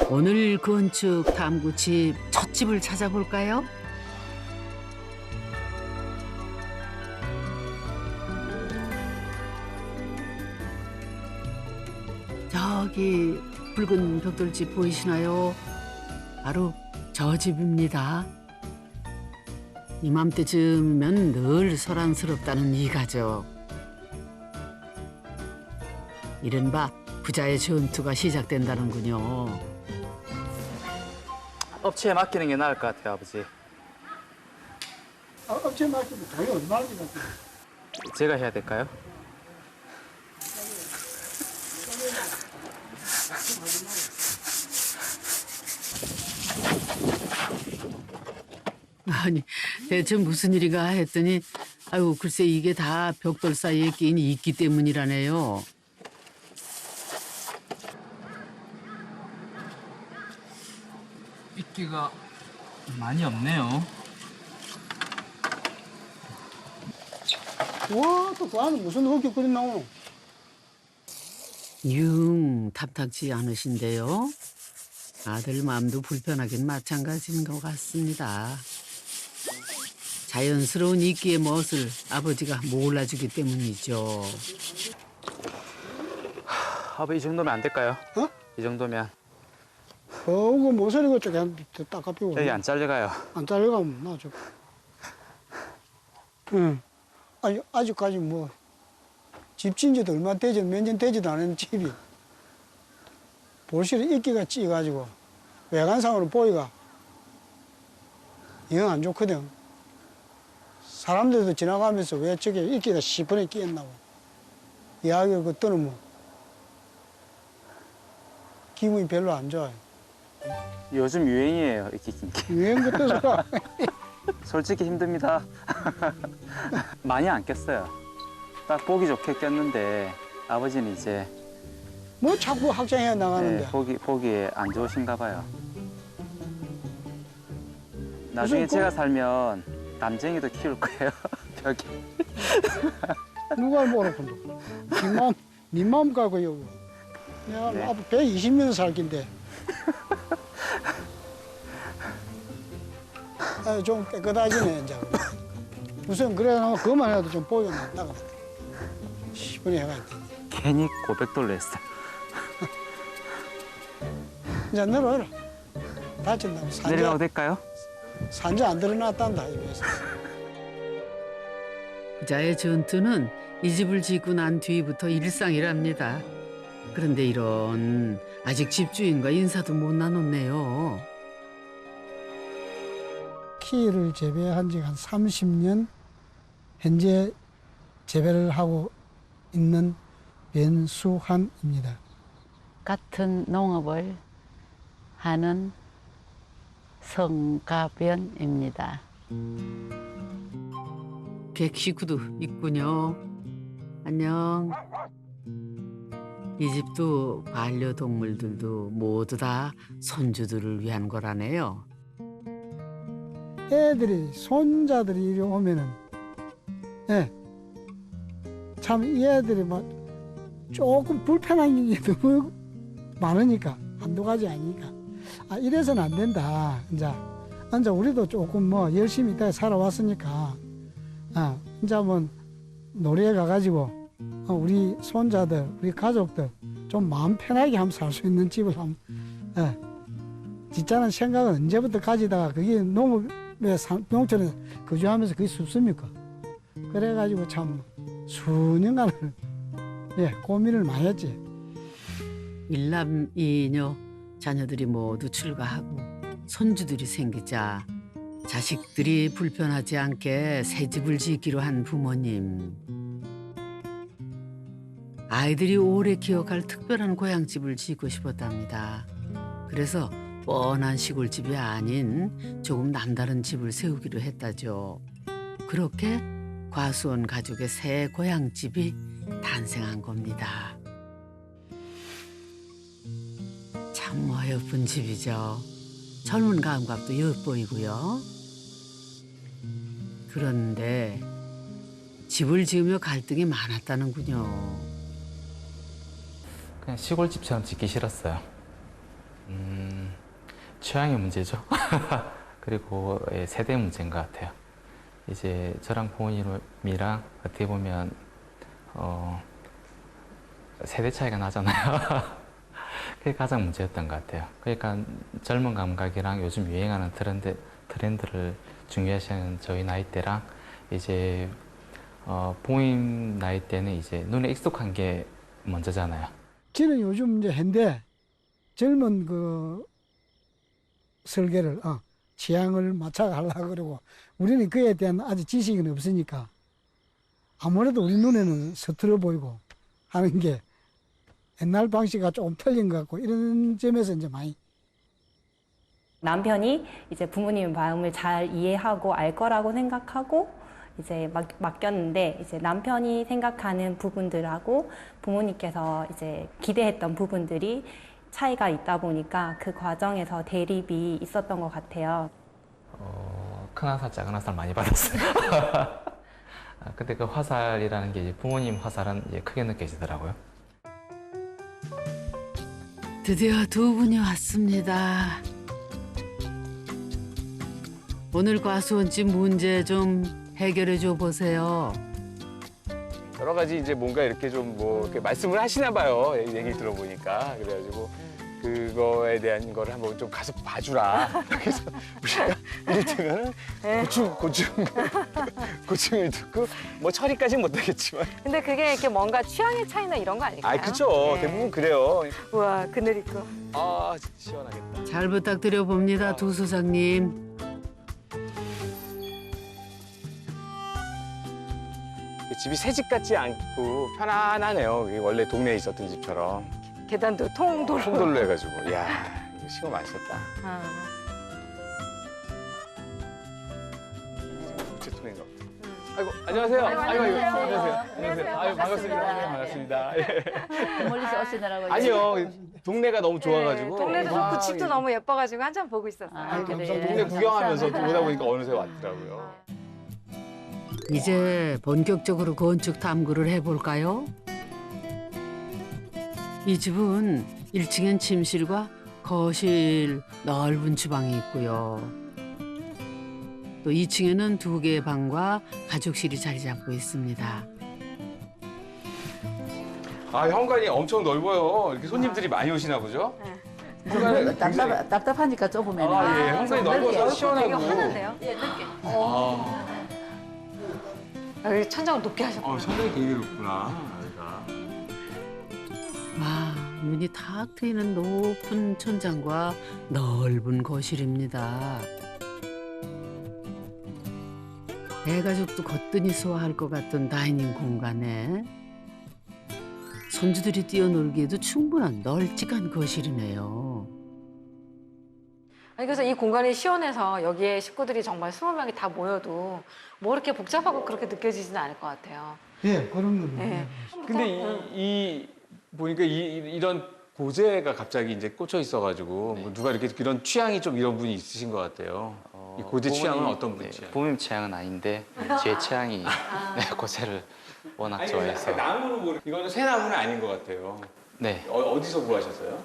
오늘 건축 탐구집 첫 집을 찾아볼까요? 저기 붉은 벽돌집 보이시나요? 바로 저 집입니다. 이맘때쯤이면 늘 소란스럽다는 이 가족. 이른바 부자의 전투가 시작된다는군요. 업체에 맡기는 게 나을 것 같아요, 아버지. 업체 맡기면 돈이 얼마나 들까? 제가 해야 될까요? 아니, 대체 무슨 일인가 했더니 아유, 글쎄 이게 다 벽돌 사이에 끼인 이끼 때문이라네요. 이끼가 많이 없네요. 와, 또 그 안에 무슨 흙이 끓이 나오노? 영 탐탁지 않으신데요. 아들 마음도 불편하긴 마찬가지인 것 같습니다. 자연스러운 이끼의 멋을 아버지가 몰라주기 때문이죠. 아버지, 이 정도면 안 될까요? 어? 이 정도면. 그거 모서리 그쪽에 딱 깎이고. 여기 안 잘려가요. 안 잘려가면 나죠. 응. 아직까지 뭐, 집 진지도 얼마 되지, 몇 년 되지도 않은 집이. 볼실에 이끼가 찌가지고, 외관상으로 보기가 영 안 좋거든. 사람들도 지나가면서 왜 저게 이끼가 시퍼렇게 끼었나고. 이야기를 그때는 뭐, 기분이 별로 안 좋아요. 요즘 유행이에요, 이끼 낀 게. 유행 같아서. 솔직히 힘듭니다. 많이 안 꼈어요. 딱 보기 좋게 꼈는데 아버지는 이제 뭐 자꾸 확장해 나가는데. 보기에 안 좋으신가 봐요. 나중에 무슨 제가 살면 남쟁이도 키울 거예요, 벽에. 누가 모르고. 네 마음 가고 여기. 내가 네. 앞으로 120년 살긴데. 좀 깨끗하지네 이제. 우선 그래 그만 해도 좀 보여 놨다가 10분에 해가 있다. 괜히 고백돌로 했어요. 이제 내려와라. 다친다고 내려가도 될까요? 산재 안 드러났단다 입에서. 부자의 전투는 이 집을 짓고 난 뒤부터 일상이랍니다. 그런데 이런 아직 집주인과 인사도 못 나눴네요. 키를 재배한 지가 한 30년 현재 재배를 하고 있는 변수환입니다. 같은 농업을 하는 성가변입니다. 객식구도 있군요. 안녕. 이 집도 반려동물들도 모두 다 손주들을 위한 거라네요. 애들이 손자들이 이리 오면은 참 이 애들이 막 조금 불편한 게 너무 많으니까 한두 가지 아니니까 이래서는 안 된다. 이제 우리도 조금 뭐 열심히 있다가 살아왔으니까 이제 뭐 놀이에 가가지고 우리 손자들 우리 가족들 좀 마음 편하게 한번 살 수 있는 집을 한번 짓자는 생각은 언제부터 가지다가 그게 농촌에 거주하면서 그게 쉽습니까? 그래가지고 참 수년간을 고민을 많이 했지. 일남 이녀 자녀들이 모두 출가하고 손주들이 생기자 자식들이 불편하지 않게 새 집을 짓기로 한 부모님. 아이들이 오래 기억할 특별한 고향집을 짓고 싶었답니다. 그래서 뻔한 시골집이 아닌 조금 남다른 집을 세우기로 했다죠. 그렇게 과수원 가족의 새 고향집이 탄생한 겁니다. 참 어여쁜 집이죠. 젊은 감각도 엿보이고요. 그런데 집을 지으며 갈등이 많았다는군요. 그냥 시골집처럼 짓기 싫었어요. 취향의 문제죠. 그리고 세대 문제인 것 같아요. 이제 저랑 부모님이랑 어떻게 보면 세대 차이가 나잖아요. 그게 가장 문제였던 것 같아요. 그러니까 젊은 감각이랑 요즘 유행하는 트렌드를 중요시하는 저희 나이대랑 이제 부모님 나이대는 이제 눈에 익숙한 게 먼저잖아요. 저는 요즘 이제 현대 젊은 그 설계를 취향을 맞춰가려고 그러고 우리는 그에 대한 아직 지식은 없으니까 아무래도 우리 눈에는 서툴어 보이고 하는 게 옛날 방식과 조금 틀린 것 같고 이런 점에서 이제 많이 남편이 이제 부모님의 마음을 잘 이해하고 알 거라고 생각하고 이제 맡겼는데 이제 남편이 생각하는 부분들하고 부모님께서 이제 기대했던 부분들이 차이가 있다 보니까 그 과정에서 대립이 있었던 것 같아요. 큰 화살, 작은 화살 많이 받았어요. 근데 그 화살이라는 게 이제 부모님 화살은 이제 크게 느껴지더라고요. 드디어 두 분이 왔습니다. 오늘 과수원집 문제 좀 해결해 줘 보세요. 여러 가지 이제 뭔가 이렇게 좀 뭐 이렇게 말씀을 하시나 봐요. 얘기 들어보니까. 그래가지고 그거에 대한 거를 한번 좀 가서 봐주라. 그래서 우리가 이를테면 고충을 듣고 뭐 처리까지는 못하겠지만. 근데 그게 이렇게 뭔가 취향의 차이나 이런 거 아닐까요? 아, 그쵸. 네. 대부분 그래요. 우와, 그늘 있고. 아, 시원하겠다. 잘 부탁드려 봅니다, 두 소장님. 집이 새 집 같지 않고 편안하네요. 이게 원래 동네에 있었던 집처럼. 계단도 통돌로. 통돌로 해가지고. 이야, 이거 시간 많이 썼다. 아. 제 통인가? 아이고, 안녕하세요. 안녕하세요. 아유, 반갑습니다. 네, 반갑습니다. 예. 멀리서 오시느라고. 아니요, 동네가 너무 좋아가지고. 동네도 와, 좋고 집도 너무 예뻐가지고 한참 보고 있었어요. 아, 그래. 동네 구경하면서 또 오다 보니까 어느새 왔더라고요. 이제 본격적으로 건축 탐구를 해볼까요? 이 집은 1층엔 침실과 거실, 넓은 주방이 있고요. 또 2층에는 2개의 방과 가족실이 자리 잡고 있습니다. 아, 현관이 엄청 넓어요. 이렇게 손님들이 많이 오시나 보죠? 현관이 굉장히- 답답하니까 좁으면. 아, 예. 현관이 넓어서 시원하고. 되게 환한데요? 아, 여기 천장을 높게 하셨구나. 천장이 되게 높구나. 여기가. 와, 눈이 탁 트이는 높은 천장과 넓은 거실입니다. 대가족도 거뜬히 소화할 것 같은 다이닝 공간에 손주들이 뛰어놀기에도 충분한 널찍한 거실이네요. 아니, 그래서 이 공간이 시원해서 여기에 식구들이 정말 20명이 다 모여도 뭐 이렇게 복잡하고 그렇게 느껴지지는 않을 것 같아요. 예 그런 거는 네. 근데 이 보니까 이런 고제가 갑자기 이제 꽂혀 있어가지고 네. 뭐 누가 이렇게 이런 취향이 좀 이런 분이 있으신 것 같아요. 이 고제 취향은 어떤 분 취향? 부모님 취향은 아닌데 제 취향이 고세를 워낙 좋아해서. 나무로 보는 이거는 새 나무는 아닌 것 같아요. 네, 어디서 구하셨어요?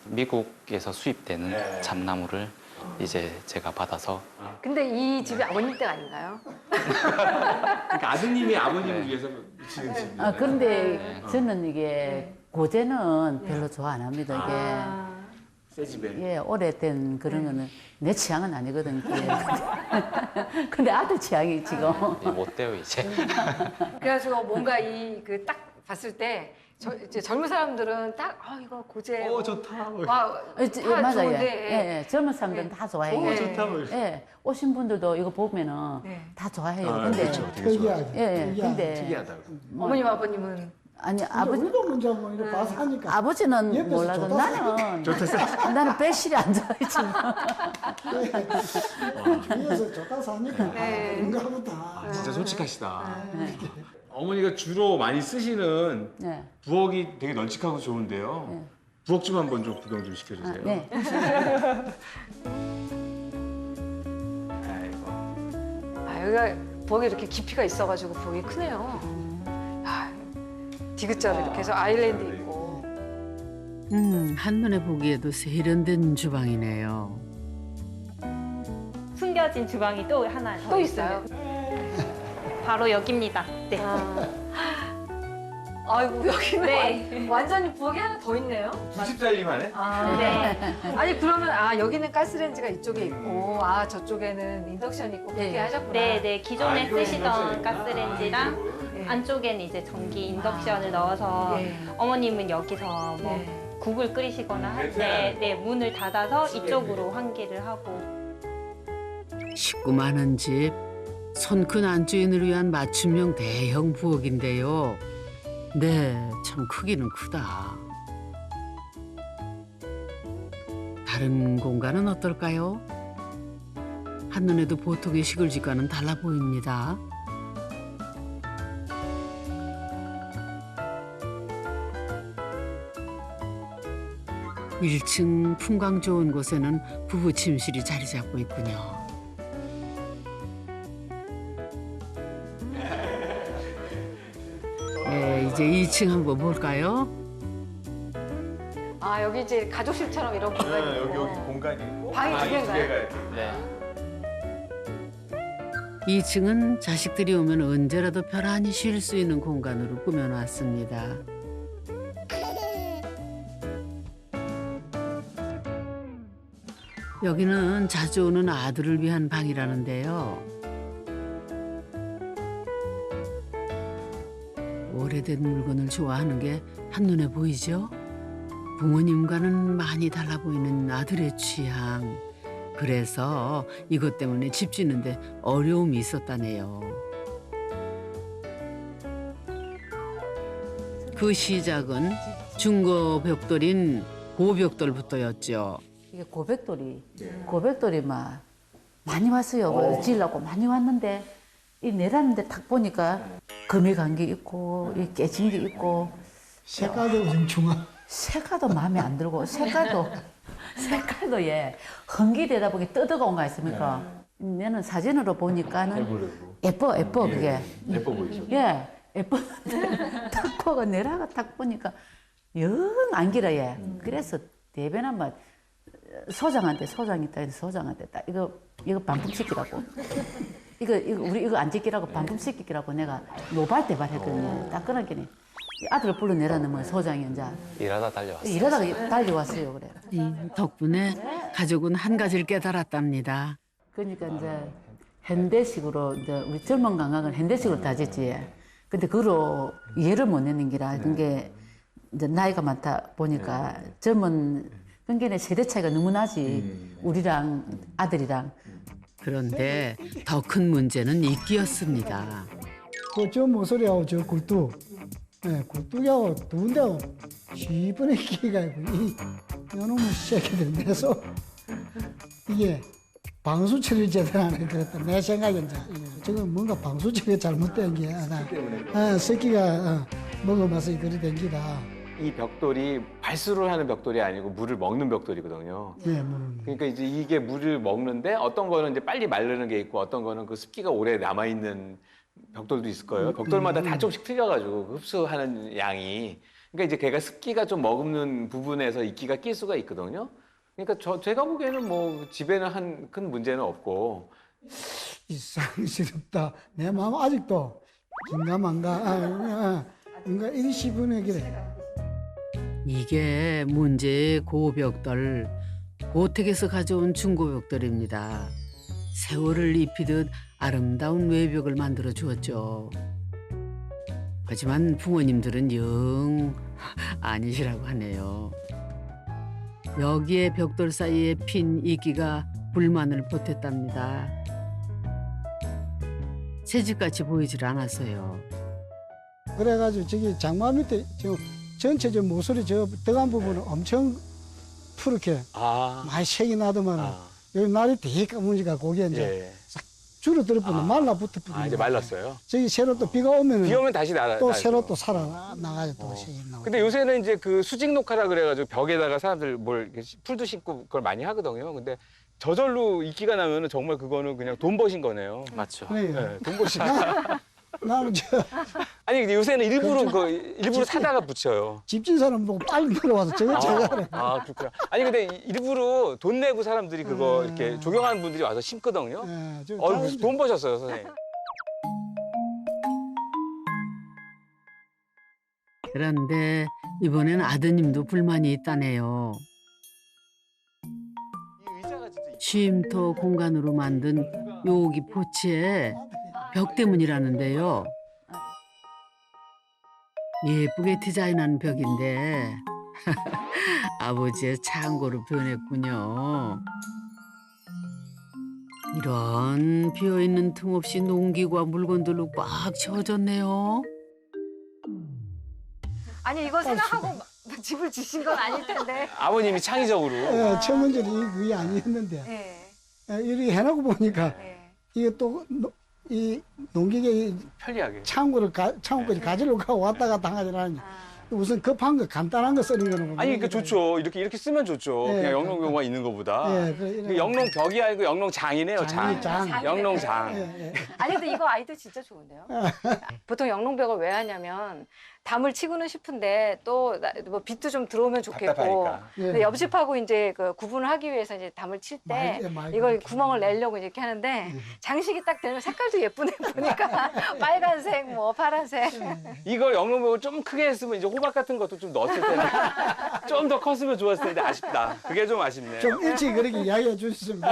미국에서 수입되는 네. 참나무를 이제 제가 받아서 근데 이 집이 아버님 댁 아닌가요? 그러니까 아드님이 아버님을 네. 위해서 지은 집이에요. 아, 그런데 네. 저는 이게 고제는 별로 좋아 안 합니다. 이게. 아, 새 집에. 예, 오래된 그런 거는 내 취향은 아니거든. 그게. 근데 아들 취향이 지금. 못 돼요 이제. 그래가지고 뭔가 이 그 딱 봤을 때 이제 젊은 사람들은 딱 이거 고제. 좋다. 와, 다 맞아요. 좋은데. 예, 예. 젊은 사람들은 다 좋아해요. 오, 좋다. 예, 오신 분들도 이거 보면은 네. 다 좋아해요. 아, 근데 그렇죠. 되게 좋아요. 특이하게 예, 예. 특이하게. 근데 특이하다고. 어머님 아버님은 아니 근데 아버지 우리도 먼저 뭐 이렇게 봐서 하니까 아버지는 옆에서 몰라도 좋다 나는 배실이 안 좋아했지. 뒤에서 좋다 사니까 네. 그런가 보다. 진짜 솔직하시다. 네. 어머니가 주로 많이 쓰시는 네. 부엌이 되게 널찍하고 좋은데요. 네. 부엌 좀 한번 좀 구경 좀 시켜주세요. 네. 아이고. 여기가 부엌에 이렇게 깊이가 있어가지고 부엌이 크네요. 야, 디귿자로 이렇게 해서 아일랜드 있고. 한눈에 보기에도 세련된 주방이네요. 숨겨진 주방이 또 하나 더 또 있어요? 바로 여기입니다. 네. 아이고 여기는 네. 완전히 부엌이 하나 더 있네요. 90살림하네? 네. 아니 그러면 여기는 가스레인지가 이쪽에 있고 저쪽에는 인덕션이 있고 그렇게 하셨구나. 네, 네. 기존에 이거는 쓰시던 인덕션이구나. 가스레인지랑 네. 안쪽에는 이제 전기 인덕션을 넣어서 예. 어머님은 여기서 뭐 네. 국을 끓이시거나 할 때 문을 닫아서 이쪽으로 환기를 하고. 식구 많은 집, 손 큰 안주인을 위한 맞춤형 대형 부엌인데요. 네, 참 크기는 크다. 다른 공간은 어떨까요? 한눈에도 보통의 시골집과는 달라 보입니다. 일층 풍광 좋은 곳에는 부부 침실이 자리 잡고 있군요. 네, 이제 2층 한번 볼까요? 여기 이제 가족실처럼 이런 공간이 있고. 여기 공간이 있고 방이 두 개인가요? 네. 2층은 자식들이 오면 언제라도 편안히 쉴 수 있는 공간으로 꾸며놨습니다. 여기는 자주 오는 아들을 위한 방이라는데요. 오래된 물건을 좋아하는 게 한눈에 보이죠? 부모님과는 많이 달라 보이는 아들의 취향. 그래서 이것 때문에 집 짓는데 어려움이 있었다네요. 그 시작은 중고 벽돌인 고벽돌부터였죠. 이게 고백돌이 막 많이 왔어요. 지으려고 많이 왔는데 이 내놨는데 딱 보니까 금이 간 게 있고 이 깨진 게 있고 색깔도 우중충한. 색깔도 마음에 안 들고 색깔도 예 흥기되다 보니 뜯어가 있습니까? 내는 사진으로 보니까는 예뻐 그게 예뻐 보이죠? 예 예뻐 딱 보고 내려가 딱 보니까 영 안 길어 예. 그래서 대변한 말 소장한테 딱 이거 반품시키라고 우리 이거 안 지키라고 반품시키라고 내가 노발대발 했거든요. 딱 그런 게네. 아들을 불러내라는 소장이 이제 일하다 달려왔어요. 일하다가 달려왔어요 그래. 덕분에 가족은 한 가지를 깨달았답니다. 그러니까 이제 현대식으로 이제 우리 젊은 감각은 현대식으로 다 짓지. 근데 그로 이해를 못 내는 기라 이런 게 이제 나이가 많다 보니까 젊은 그러니까 세대 차이가 너무 나지. 우리랑 아들이랑. 그런데 더 큰 문제는 이끼였습니다. 저 모서리하고 저 굴뚝. 네, 굴뚝하고 두 군데하고 시번에 끼가 있고 이놈의 새끼들 내서 이게 방수 처리를 제대로 안 했다. 내 생각엔 저건 뭔가 방수 처리가 잘못된 게 하나. 새끼가 먹어봐서 그리 된 기다. 이 벽돌이 발수를 하는 벽돌이 아니고 물을 먹는 벽돌이거든요. 네, 물론. 그러니까 이제 이게 물을 먹는데 어떤 거는 이제 빨리 마르는 게 있고 어떤 거는 그 습기가 오래 남아 있는 벽돌도 있을 거예요. 벽돌마다 다 조금씩 틀려가지고 흡수하는 양이. 그러니까 이제 걔가 습기가 좀 머금는 부분에서 이끼가 낄 수가 있거든요. 그러니까 제가 보기에는 뭐 집에는 한 큰 문제는 없고. 이상스럽다. 내 마음 아직도 긴가만가. 뭔가 이리 시분해 그래. 이게 문제의 고벽돌, 고택에서 가져온 중고벽돌입니다. 세월을 입히듯 아름다운 외벽을 만들어 주었죠. 하지만 부모님들은 영 아니시라고 하네요. 여기에 벽돌 사이에 핀 이끼가 불만을 보탰답니다. 새집같이 보이질 않았어요. 그래가지고 저기 장마 밑에 전체 저 모서리 저 들어간 부분은 엄청 푸르게 많이 색이 나더만 여기 날이 되게 까무니까 거기에 이제 싹 줄어들 뻔 말라붙을 뻔. 이제 말랐어요. 저기 새로 또 비가 오면은 비 오면 다시 또 새로 또 살아나가지고 또 색이 나오고. 근데 요새는 이제 그 수직 녹화라 그래가지고 벽에다가 사람들 뭘 이렇게 풀도 심고 그걸 많이 하거든요. 근데 저절로 이끼가 나면은 정말 그거는 그냥 돈 버신 거네요. 맞죠. 그래요. 네, 돈 버신. 나는 아니 근데 요새는 일부러 사다가 붙여요. 집진 사람 보고 빨리 들어와서 저거 저거. 아 그렇구나. 아니 근데 일부러 돈 내고 사람들이 그거 이렇게 조경하는 분들이 와서 심거든요. 무슨 돈 버셨어요, 선생님? 그런데 이번엔 아드님도 불만이 있다네요. 이 의자가 진짜 쉼터 공간으로 만든 여기 포치에 벽 때문이라는데요. 예쁘게 디자인한 벽인데 아버지의 창고로 변했군요. 이런 비어있는 틈 없이 농기구와 물건들로 꽉 채워졌네요. 아니 이거 생각하고 집을 지신 건 아닐 텐데. 아버님이 창의적으로. 예, 처음에는 그게 아니었는데 예. 이렇게 해놓고 보니까 예. 이게 또 이 농기계 편리하게. 창고까지 가지러 가고 왔다 갔다 하자라니 우선 급한 거 간단한 거 쓰는 거는 아니 그러니까 좋죠. 이렇게 쓰면 좋죠. 예, 그냥 영농경화 있는 것보다. 예, 그 영농벽이 아니고 영농장이네요. 장. 장. 영농장. 예. 아니 근데 이거 아이디어 진짜 좋은데요? 보통 영농벽을 왜 하냐면 담을 치고는 싶은데 또 뭐 빛도 좀 들어오면 좋겠고. 답답하니까. 근데 옆집하고 이제 그 구분을 하기 위해서 이제 담을 칠 때 이걸 구멍을 내려고 이렇게 하는데 장식이 딱 되면 색깔도 예쁘네 보니까 빨간색 뭐 파란색. 이걸 영농벽을 좀 크게 했으면 이제 호박 같은 것도 좀 넣었을 텐데 좀 더 컸으면 좋았을 텐데 아쉽다. 그게 좀 아쉽네요. 좀 일찍 그렇게 이야기해 주셨으면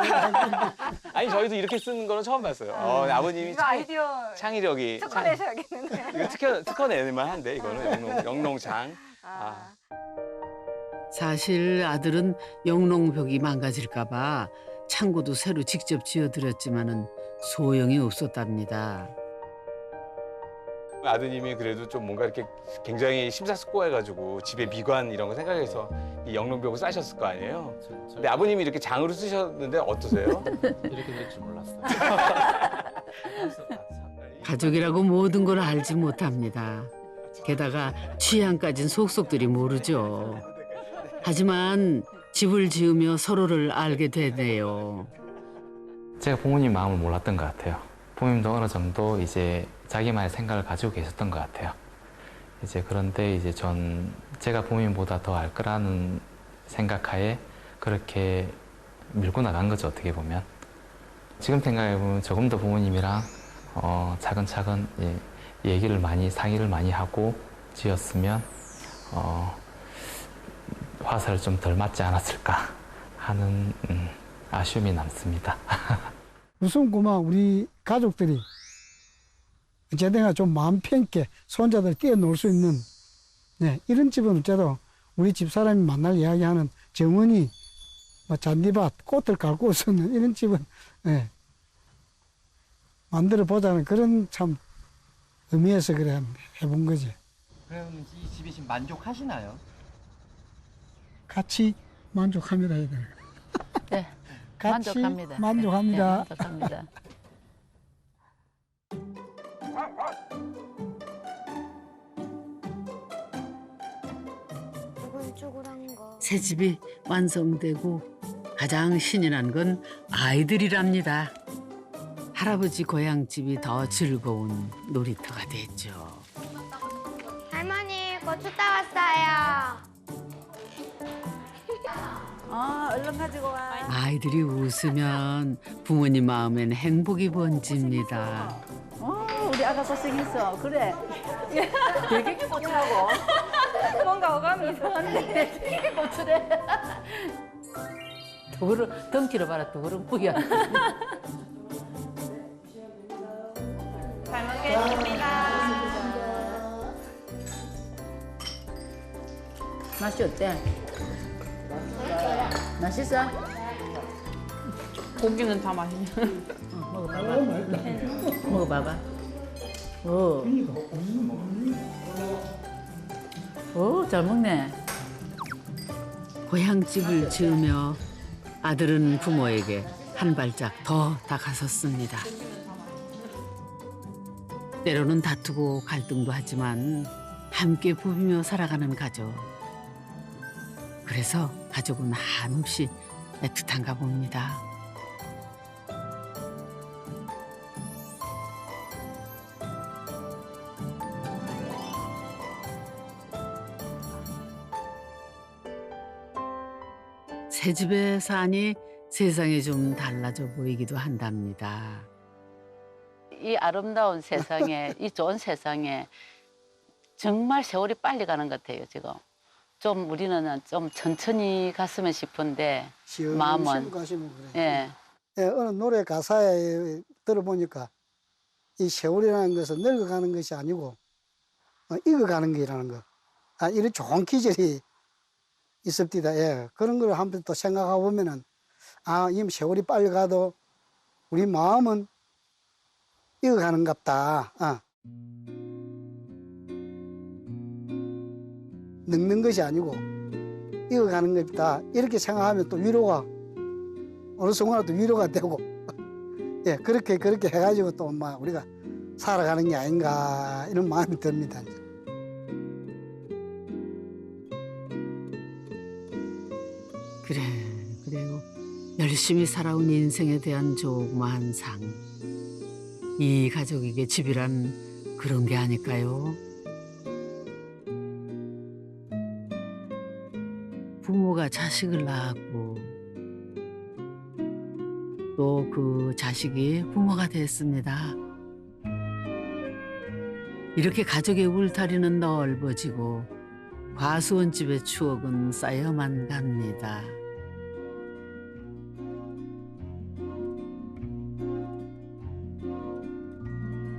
아니 저희도 이렇게 쓰는 거는 처음 봤어요. 아버님이 이거 아이디어 창의력이 특허내셔야겠는데. 이거 특허내만 한데 이거는 영농장. 사실 아들은 영농벽이 망가질까 봐 창고도 새로 직접 지어드렸지만은 소용이 없었답니다. 아드님이 그래도 좀 뭔가 이렇게 굉장히 심사숙고해가지고 집에 미관 이런 거 생각해서 이 영농벽을 싸셨을 거 아니에요? 근데 아버님이 이렇게 장으로 쓰셨는데 어떠세요? 이렇게 될 줄 몰랐어요. 가족이라고 모든 걸 알지 못합니다. 게다가 취향까진 속속들이 모르죠. 하지만 집을 지으며 서로를 알게 되네요. 제가 부모님 마음을 몰랐던 것 같아요. 부모님도 어느 정도 이제 자기만의 생각을 가지고 계셨던 것 같아요. 이제 그런데 이제 제가 부모님보다 더 알 거라는 생각하에 그렇게 밀고 나간 거죠, 어떻게 보면. 지금 생각해보면 조금 더 부모님이랑 차근차근 얘기를 상의를 많이 하고 지었으면 화살을 좀 덜 맞지 않았을까 하는 아쉬움이 남습니다. 우선 그만 우리 가족들이 제대가 좀 마음 편하게 손자들 뛰어놀 수 있는 이런 집은 어째도 우리 집사람이 만날 이야기하는 정원이 잔디밭 꽃을 갈고 쓰는 이런 집은 만들어 보자는 그런 참 의미에서 그래 해본 거지. 그럼 이 집이 지금 만족하시나요? 같이 만족합니다. 이들. 네. 같이 만족합니다. 만족합니다. 네, 만족합니다. 새 집이 완성되고 가장 신이 난 건 아이들이랍니다. 할아버지 고향집이 더 즐거운 놀이터가 됐죠. 할머니 고추 따왔어요. 얼른 가지고 와. 아이들이 웃으면 부모님 마음엔 행복이 번집니다. 우리 아가 고생했어. 그래. 되게 고추라고. 뭔가 어감이 이상한데 되게 고추래. 도그릇 덩치로 봐라. 도그릇 뿌야. 잘 먹겠습니다. 맛이 어때? 맛있어? 고기는 다 맛있네. 먹어봐봐. 먹어봐봐. 오, 잘 먹네. 고향집을 지으며 아들은 부모에게 한 발짝 더 다가섰습니다. 때로는 다투고 갈등도 하지만 함께 부비며 살아가는 가족. 그래서 가족은 한없이 애틋한가 봅니다. 새 집에 사니 세상이 좀 달라져 보이기도 한답니다. 이 아름다운 세상에, 이 좋은 세상에 정말 세월이 빨리 가는 것 같아요, 지금. 좀 우리는 좀 천천히 갔으면 싶은데 마음은. 가시면 그래. 예. 예, 어느 노래 가사에 들어보니까 이 세월이라는 것은 늙어가는 것이 아니고 익어가는 게라는 거. 아, 이런 좋은 기절이 있습니다. 예, 그런 걸 한번 또 생각하고 보면은 아, 이 세월이 빨리 가도 우리 마음은 익어가는갑다. 늙는 것이 아니고 익어가는 겁니다. 이렇게 생각하면 또 위로가 어느 순간에 또 위로가 되고 예, 그렇게 해가지고 또 막 우리가 살아가는 게 아닌가 이런 마음이 듭니다. 그래요. 열심히 살아온 인생에 대한 조그마한 상. 이 가족에게 집이란 그런 게 아닐까요? 부모가 자식을 낳았고 또 그 자식이 부모가 됐습니다. 이렇게 가족의 울타리는 넓어지고 과수원 집의 추억은 쌓여만 갑니다.